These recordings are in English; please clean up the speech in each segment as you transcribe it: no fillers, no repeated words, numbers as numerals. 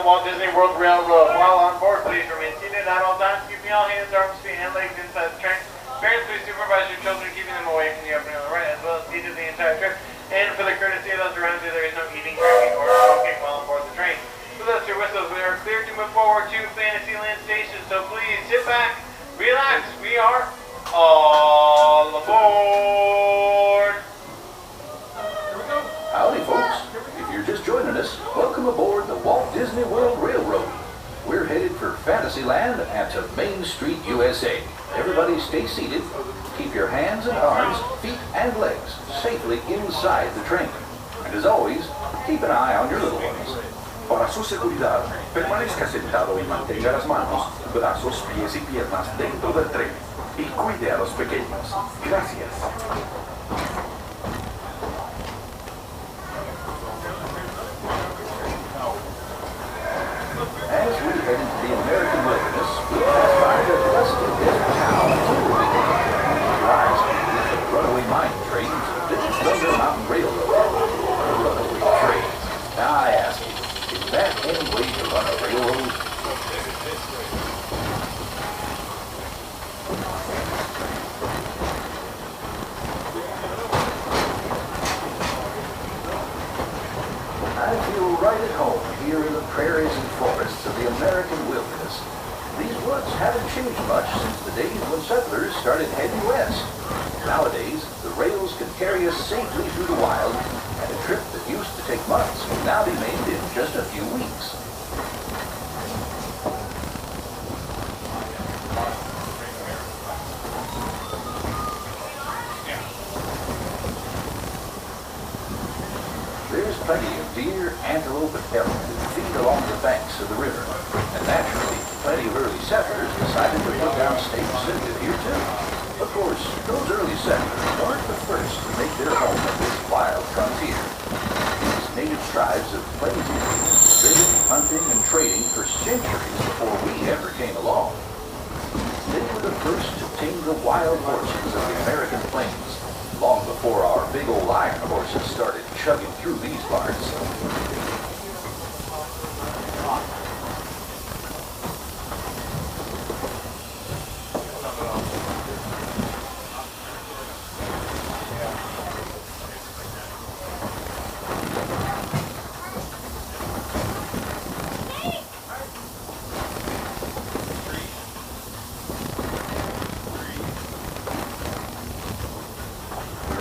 Walt Disney World Railroad. While on board, please remain seated at all times, keeping all hands, arms, feet, and legs inside the train. Parents, please supervise your children, keeping them away from the opening on the right, as well as seated the entire trip. And for the courtesy of those around you, there is no eating, drinking, or smoking while on board the train. With us your whistles, we are clear to move forward to Fantasyland Station, so please sit back, relax, we are all aboard! Here we go. Howdy, folks. If you're just joining us, welcome aboard the Walt Disney World Railroad. We're headed for Fantasyland and to Main Street, U.S.A. Everybody stay seated. Keep your hands and arms, feet and legs safely inside the train. And as always, keep an eye on your little ones. Para su seguridad, permanezca sentado y mantenga las manos, brazos, pies y piernas dentro del tren. Y cuide a los pequeños. Gracias. As we head into the American wilderness, we pass by the dusty desert town of Tomorrowland. Your eyes meet with the runaway mine trains of the Thunder Mountain Railroad. Runaway trains. Now I ask you, is that any way to run a railroad? I feel right at home here in the prairies and forests of the American wilderness. These woods haven't changed much since the days when settlers started heading west. Nowadays, the rails can carry us safely through the wild, and a trip that used to take months can now be made in just a few weeks. There's plenty of deer, antelope, and elk that feed along the banks of the river. And naturally, plenty of early settlers decided to put down stakes and live here too. Of course, those early settlers weren't the first to make their home in this wild frontier. These native tribes of Plains Indians lived hunting and trading for centuries before we ever came along. They were the first to tame the wild horses of the American plains, long before our big old iron horses started chugging through these parts.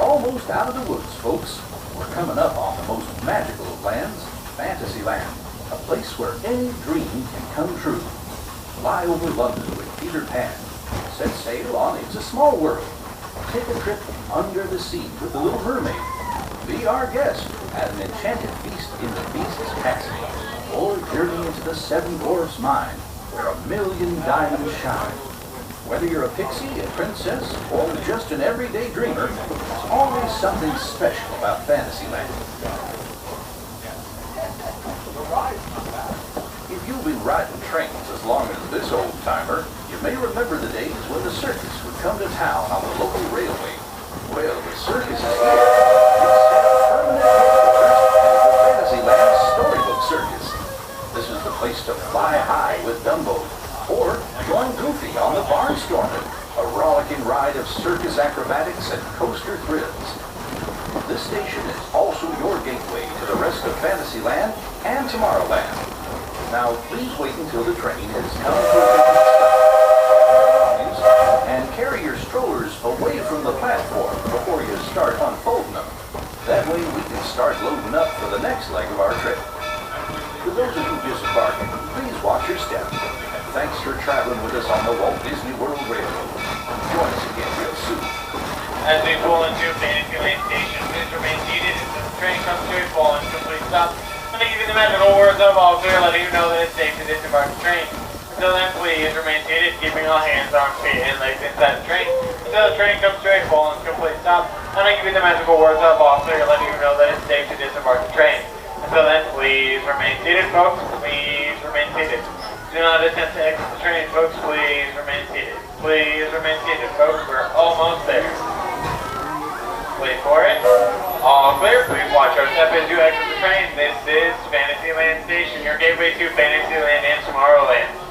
Almost out of the woods, folks. We're coming up on the most magical of lands, Fantasyland, a place where any dream can come true. Fly over London with Peter Pan, set sail on It's a Small World, take a trip under the sea with the Little Mermaid, be our guest at an enchanted feast in the Beast's Castle, or journey into the Seven Dwarfs Mine, where 1,000,000 diamonds shine. Whether you're a pixie, a princess, or just an everyday dreamer, there's always something special about Fantasyland. If you've been riding trains as long as this old-timer, you may remember the days when the circus would come to town on the local railway. Well, the circus is here. It's permanent headquarters of the Fantasyland Storybook Circus. This is the place to fly high with Dumbo, or join Goofy on the Barnstormer, a rollicking ride of circus acrobatics and coaster thrills. This station is also your gateway to the rest of Fantasyland and Tomorrowland. Now, please wait until the train has come to a stop, and carry your strollers away from the platform before you start unfolding them. That way we can start loading up for the next leg of our trip. For those of you disembarking, please watch your step. Thanks for traveling with us on the Walt Disney World Railroad. Join us again real soon. As we pull into Fantasyland Station, please remain seated until the train comes to a full and complete stop. I'm going to give you the magical words of all clear, letting you know that it's safe to disembark the train. Until then, please remain seated, keeping all hands, arms, feet, and legs inside the train. Until the train comes to a full and complete stop, I'm going to give you the magical words of all clear, letting you know that it's safe to disembark the train. Until then, please remain seated, folks. Please remain seated. Do not attempt to exit the train, folks. Please remain seated. Please remain seated, folks. We're almost there. Wait for it. All clear. Please watch our step and do exit the train. This is Fantasyland Station, your gateway to Fantasyland and Tomorrowland.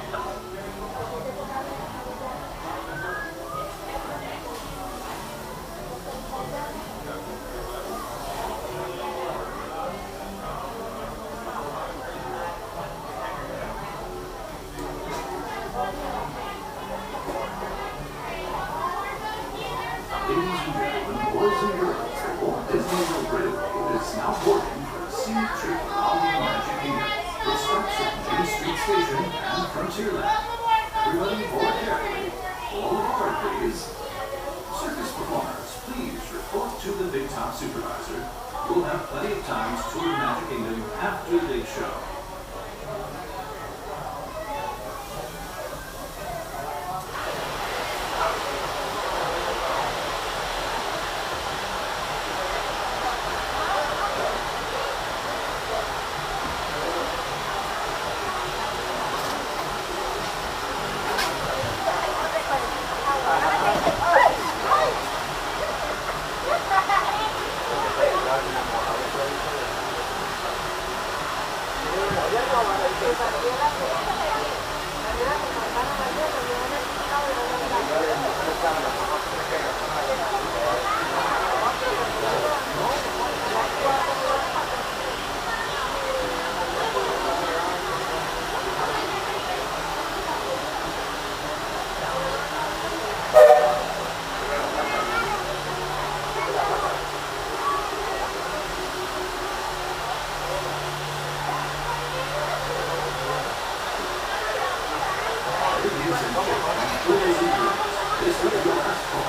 Ladies and gentlemen, boys and girls, the Walt Disney World Railroad is now boarding for a scenic trip around the Magic Kingdom. It stops at Main Street Station and Frontierland. Everybody board carefully. All aboard, please. Circus performers, please report to the Big Top Supervisor. You'll have plenty of time to tour the Magic Kingdom after the big show. This is your last call.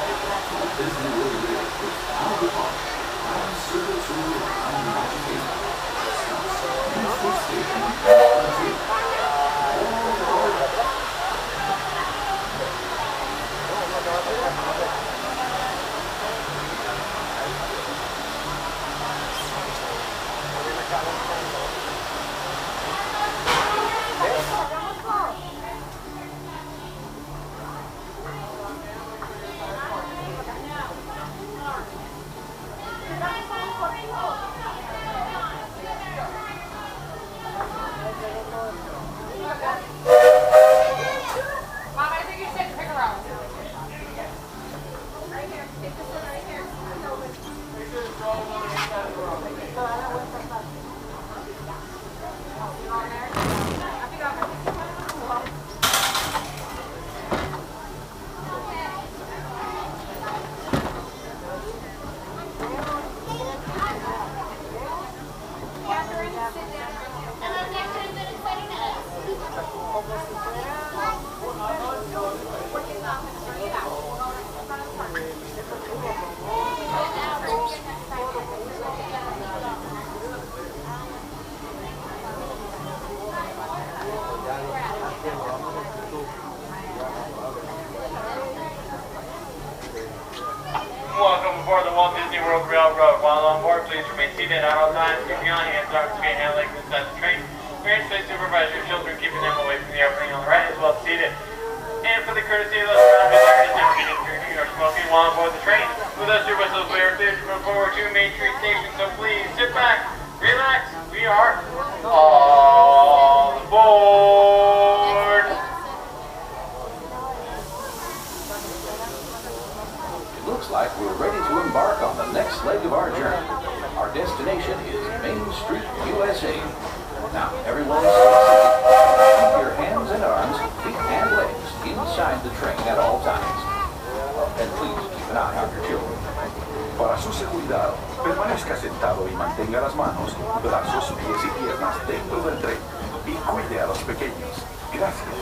Walt Disney World Railroad is now departing. Now circle tour around the Magic Kingdom. Stops at Main Street Station and Frontierland. All aboard. Welcome aboard the Walt Disney World Railroad. While on board, please remain seated at all times. Keeping on hands, arms, feet, and legs inside the train. Parents, please supervise your children, keeping them away from the opening on the right as well as seated. And for the courtesy of those around you, there is never getting drinking or smoking while on board the train. With us, your whistles, we are cleared to move forward to Main Street Station, so please sit back, relax. We are all aboard. It looks like we're ready to embark on the next leg of our journey. Our destination is Main Street, U.S.A. Now, everyone stay seated. Keep your hands and arms, feet and legs inside the train at all times. And please keep an eye on your children. Para su seguridad, permanezca sentado y mantenga las manos, brazos, pies y piernas dentro del tren. Y cuide a los pequeños. Gracias.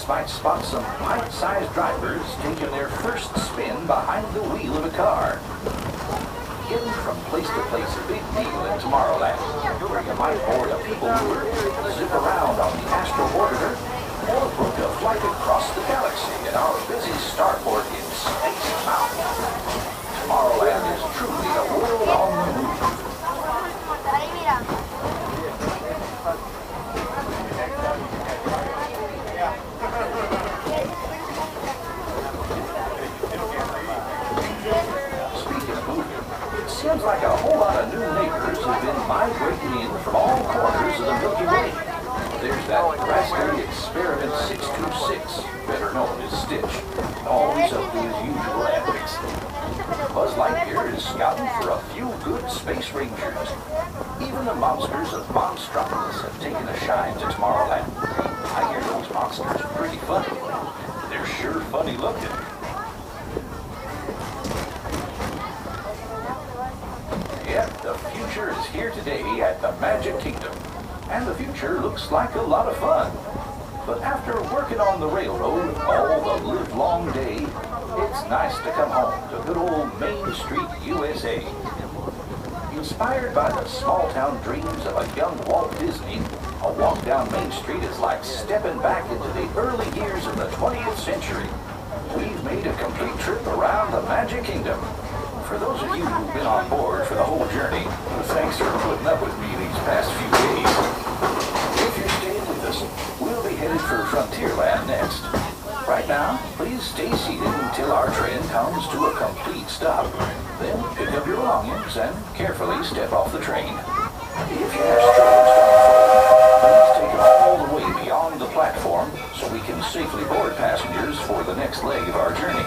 Might spot some pint-sized drivers taking their first spin behind the wheel of a car. from place to place a big deal in Tomorrowland, where you might board a people mover, zip around on the Astro Orbiter, or book a flight across the galaxy in our busy starport in Space Mountain. Tomorrowland is truly a world on the move. Seems like a whole lot of new neighbors have been migrating in from all corners of the Milky Way. There's that rascally Experiment 626, better known as Stitch, always up to his usual antics. Buzz Lightyear is scouting for a few good space rangers. Even the monsters of Monstropolis have taken a shine to Tomorrowland. I hear those monsters are pretty funny. They're sure funny looking. Yep, the future is here today at the Magic Kingdom. And the future looks like a lot of fun. But after working on the railroad all the livelong day, it's nice to come home to good old Main Street, U.S.A. Inspired by the small-town dreams of a young Walt Disney, a walk down Main Street is like stepping back into the early years of the 20th century. We've made a complete trip around the Magic Kingdom. For those of you who've been on board for the whole journey, thanks for putting up with me these past few days. If you're staying with us, we'll be headed for Frontierland next. Right now, please stay seated until our train comes to a complete stop. Then pick up your belongings and carefully step off the train. If you have struggles to please take it all the way beyond the platform so we can safely board passengers for the next leg of our journey.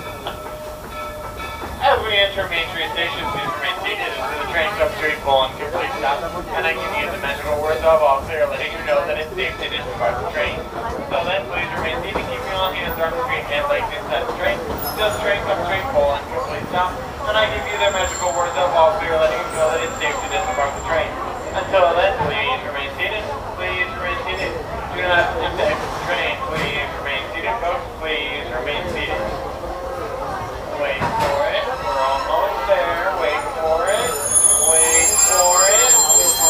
As we enter Main Street Station, please remain seated until the train comes to a full and complete stop. And I give you the magical words of all clear, letting you know that it's safe to disembark the train. So then, please remain seated, keeping all hands, arms, feet, and legs inside the train until the train comes to a full and complete stop. And I give you the magical words of all clear, letting you know that it's safe to disembark the train. Until then, please remain seated. Please remain seated. Do not attempt to exit the train. Please remain seated, folks. Please remain seated. Wait for it. We're almost there. Wait for it. Wait for it.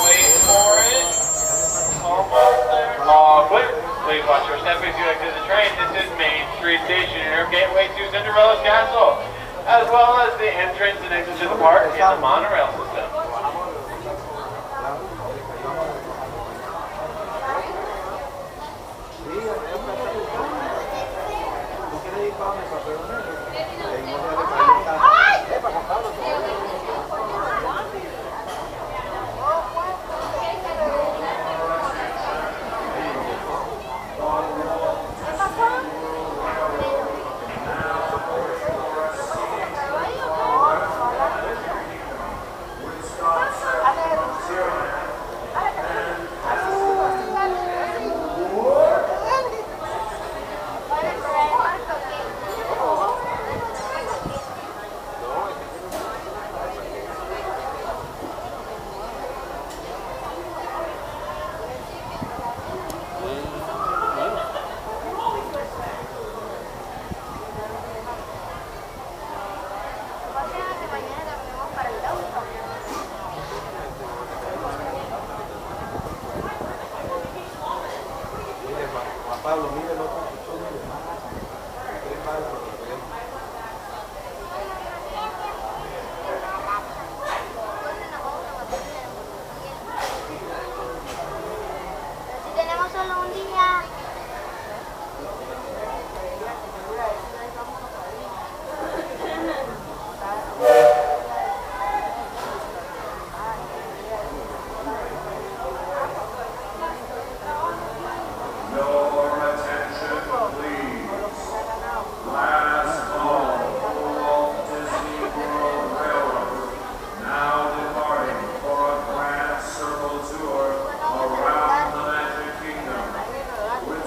Wait for it. Almost there. All clear. Please watch your step as you exit the train. This is Main Street Station, your gateway to Cinderella's Castle, as well as the entrance and exit to the park in the monorail system. With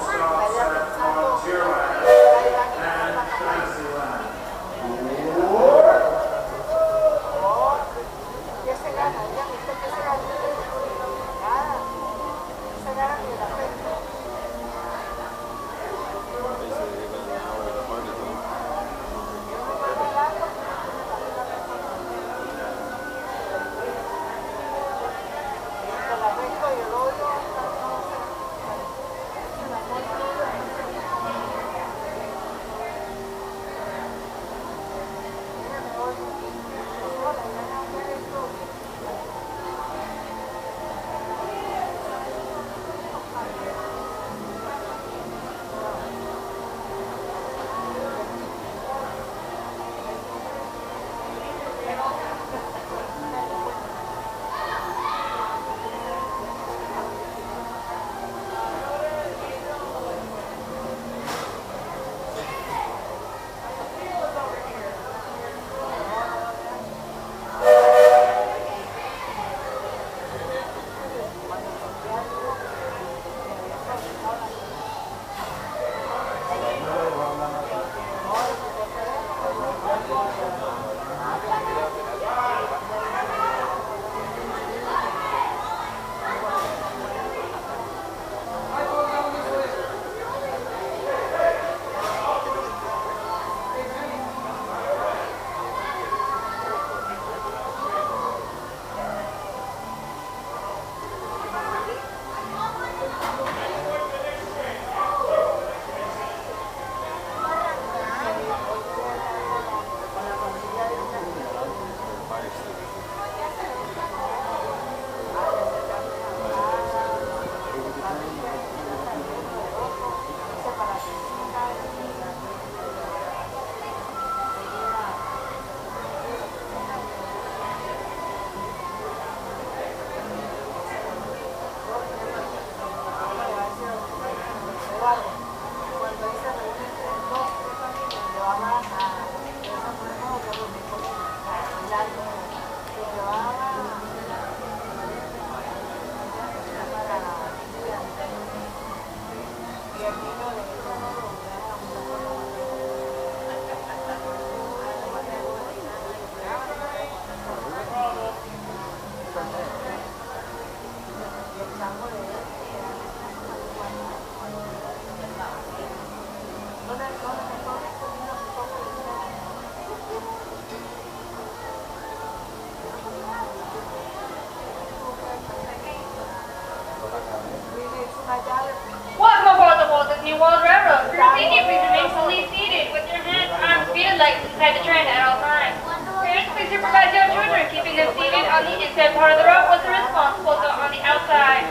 Welcome aboard the Walt Disney World Railroad. For your safety, please remain fully seated with your hands, arms, feet, and legs inside the train at all times. Parents, please supervise your children, keeping them seated on the inside part of the rope with the responsible adult on the outside.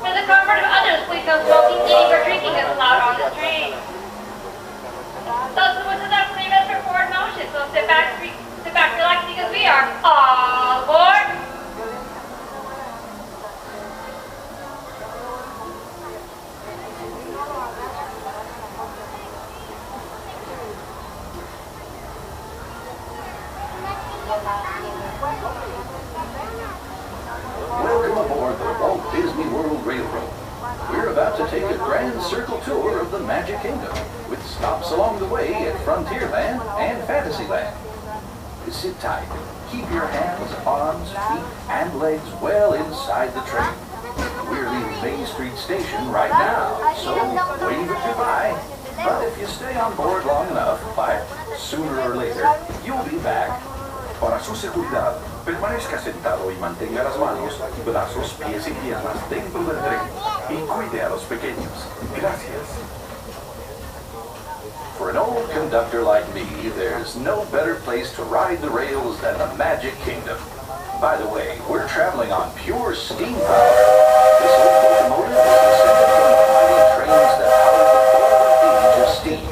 For the comfort of others, please no smoking, eating, or drinking is allowed on this train. Those switches are pretty best for forward motion, so sit back, relax, because we are all aboard. Welcome aboard the Walt Disney World Railroad. We're about to take a grand circle tour of the Magic Kingdom, with stops along the way at Frontierland and Fantasyland. Sit tight. Keep your hands, arms, feet, and legs well inside the train. We're leaving Main Street Station right now, so wave it goodbye. But if you stay on board long enough, by sooner or later, you'll be back. Para su seguridad, permanezca sentado y mantenga las manos, brazos, pies y piernas dentro del tren y cuide a los pequeños. Gracias. For an old conductor like me, there's no better place to ride the rails than the Magic Kingdom. By the way, we're traveling on pure steam power. This old locomotive is descended from the mighty trains that powered the golden age of steam.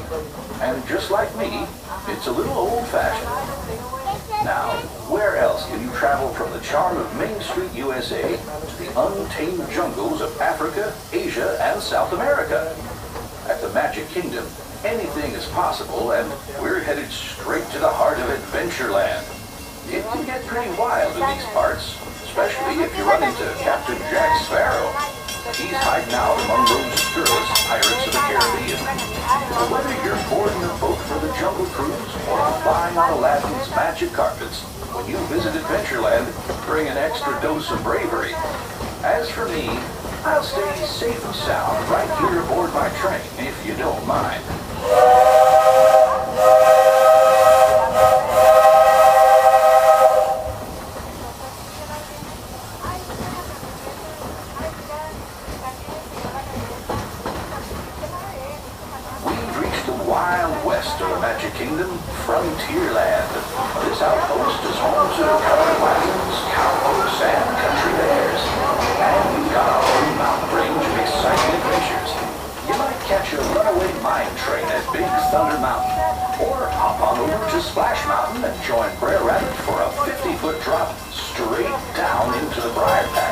And just like me, it's a little old-fashioned. Now, where else can you travel from the charm of Main Street, U.S.A. to the untamed jungles of Africa, Asia, and South America? At the Magic Kingdom, anything is possible, and we're headed straight to the heart of Adventureland. It can get pretty wild in these parts, especially if you run into Captain Jack Sparrow. He's hiding out among those scurrilous pirates of the Caribbean. So whether you're boarding a boat for the Jungle Cruise or flying on Aladdin's magic carpets, when you visit Adventureland, bring an extra dose of bravery. As for me, I'll stay safe and sound right here aboard my train, if you don't mind. West of the Magic Kingdom, Frontierland. This outpost is home to colored wagons, cowpokes, and country bears. And we've got a whole mountain range of exciting adventures. You might catch a runaway mine train at Big Thunder Mountain, or hop on over to Splash Mountain and join Brer Rabbit for a 50-foot drop straight down into the Briar Patch.